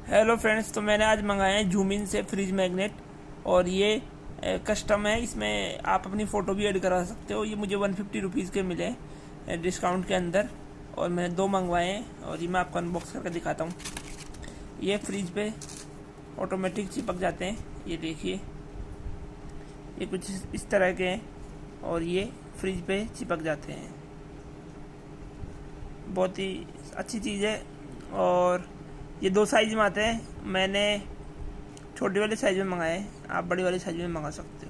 Hello friends, तो मैंने आज मंगाए हैं जूमिन से फ्रिज मैग्नेट। और ये कस्टम है, इसमें आप अपनी फ़ोटो भी ऐड करा सकते हो। ये मुझे 150 रुपीज़ के मिले डिस्काउंट के अंदर, और मैंने 2 मंगवाए हैं और ये मैं आपको अनबॉक्स करके दिखाता हूँ। ये फ्रिज पे ऑटोमेटिक चिपक जाते हैं। ये देखिए, ये कुछ इस तरह के हैं और ये फ्रिज पे चिपक जाते हैं। बहुत ही अच्छी चीज़ है। और ये 2 साइज में आते हैं। मैंने छोटे वाले साइज में मंगाए हैं, आप बड़ी वाले साइज में मंगा सकते हो।